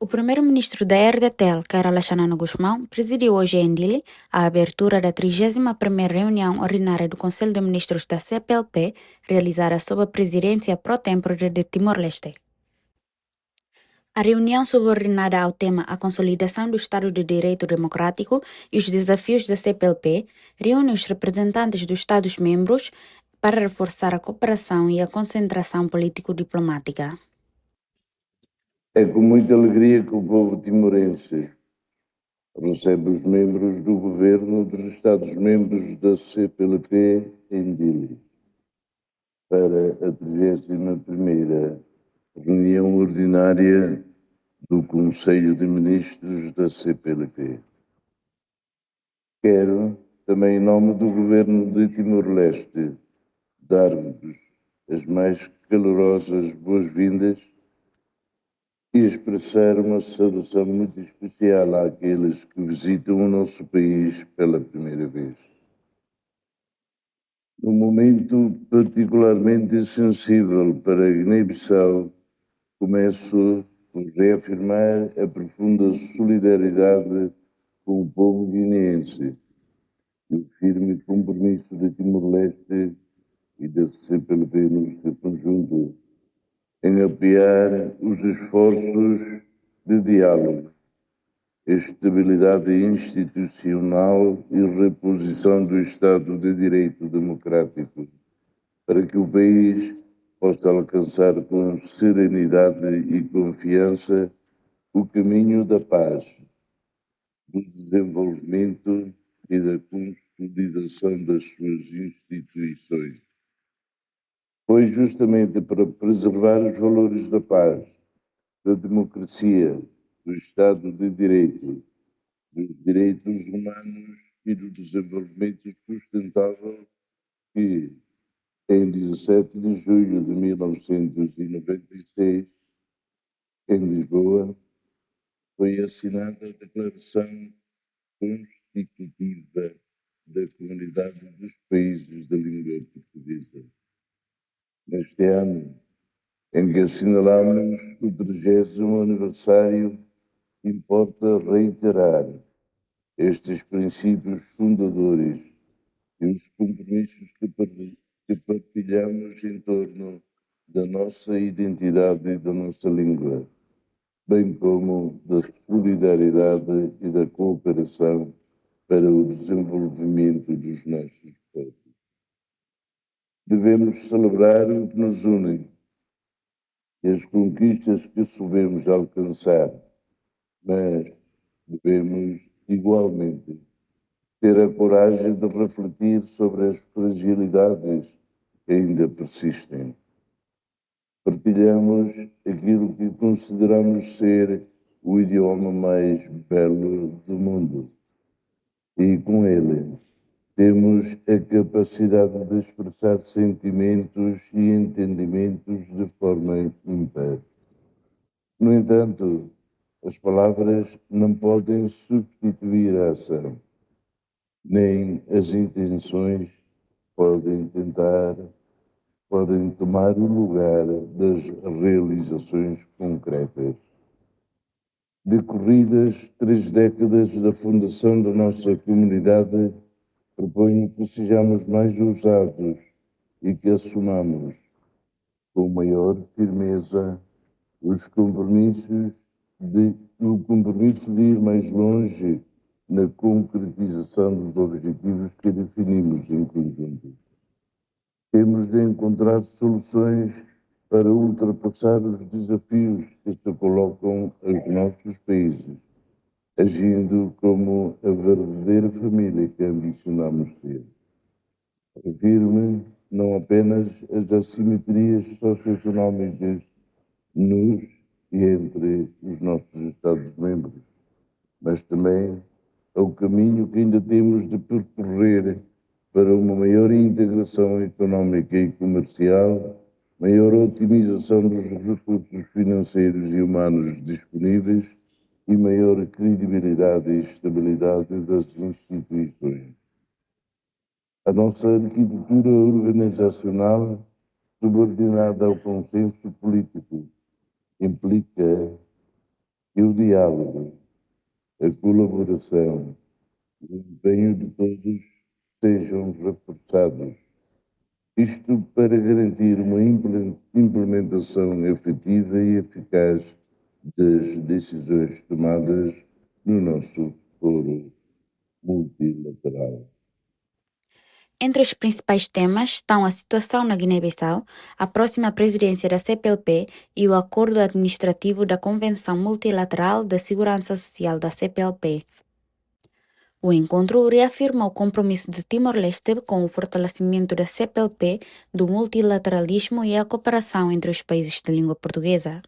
O primeiro-ministro da RDTL, Carola Xanana Guzmão, presidiu hoje em Dili a abertura da 31ª reunião ordinária do Conselho de Ministros da CPLP, realizada sob a presidência pró-tempore de Timor-Leste. A reunião subordinada ao tema A Consolidação do Estado de Direito Democrático e os Desafios da CPLP reúne os representantes dos Estados-membros para reforçar a cooperação e a concentração político-diplomática. É com muita alegria que o povo timorense recebe os membros do governo dos Estados-membros da CPLP em Dili para a 31ª reunião ordinária do Conselho de Ministros da CPLP. Quero, também em nome do governo de Timor-Leste, dar-vos as mais calorosas boas-vindas e expressar uma saudação muito especial àqueles que visitam o nosso país pela primeira vez. Num momento particularmente sensível para a Guiné-Bissau, começo por reafirmar a profunda solidariedade com o povo guineense e o firme compromisso de Timor-Leste e da CPLP no seu conjunto em apoiar os esforços de diálogo, estabilidade institucional e reposição do Estado de Direito Democrático, para que o país possa alcançar com serenidade e confiança o caminho da paz, do desenvolvimento e da consolidação das suas instituições. Foi justamente para preservar os valores da paz, da democracia, do Estado de Direito, dos direitos humanos e do desenvolvimento sustentável que, em 17 de julho de 1996, em Lisboa, foi assinada a Declaração Constitutiva da Comunidade dos Países da Língua Portuguesa. Neste ano, em que assinalamos o 30º aniversário, importa reiterar estes princípios fundadores e os compromissos que partilhamos em torno da nossa identidade e da nossa língua, bem como da solidariedade e da cooperação para o desenvolvimento dos nossos povos. Devemos celebrar o que nos une e as conquistas que soubemos alcançar, mas devemos, igualmente, ter a coragem de refletir sobre as fragilidades que ainda persistem. Partilhamos aquilo que consideramos ser o idioma mais belo do mundo e, com ele, temos a capacidade de expressar sentimentos e entendimentos de forma ímpar. No entanto, as palavras não podem substituir a ação, nem as intenções podem tomar o lugar das realizações concretas. Decorridas 3 décadas da fundação da nossa comunidade, proponho que sejamos mais ousados e que assumamos com maior firmeza o compromisso de ir mais longe na concretização dos objetivos que definimos em conjunto. Temos de encontrar soluções para ultrapassar os desafios que se colocam aos nossos países, agindo como a verdadeira família que ambicionamos ser. Refiro-me não apenas às assimetrias socioeconómicas nos e entre os nossos Estados-membros, mas também ao caminho que ainda temos de percorrer para uma maior integração económica e comercial, maior otimização dos recursos financeiros e humanos disponíveis e maior credibilidade e estabilidade das instituições. A nossa arquitetura organizacional, subordinada ao consenso político, implica que o diálogo, a colaboração, o empenho de todos sejam reforçados. Isto para garantir uma implementação efetiva e eficaz das decisões tomadas no nosso foro multilateral. Entre os principais temas estão a situação na Guiné-Bissau, a próxima presidência da CPLP e o acordo administrativo da Convenção Multilateral da Segurança Social da CPLP. O encontro reafirma o compromisso de Timor-Leste com o fortalecimento da CPLP, do multilateralismo e a cooperação entre os países de língua portuguesa.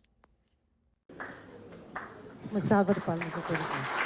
Uma salva de palmas a todos nós.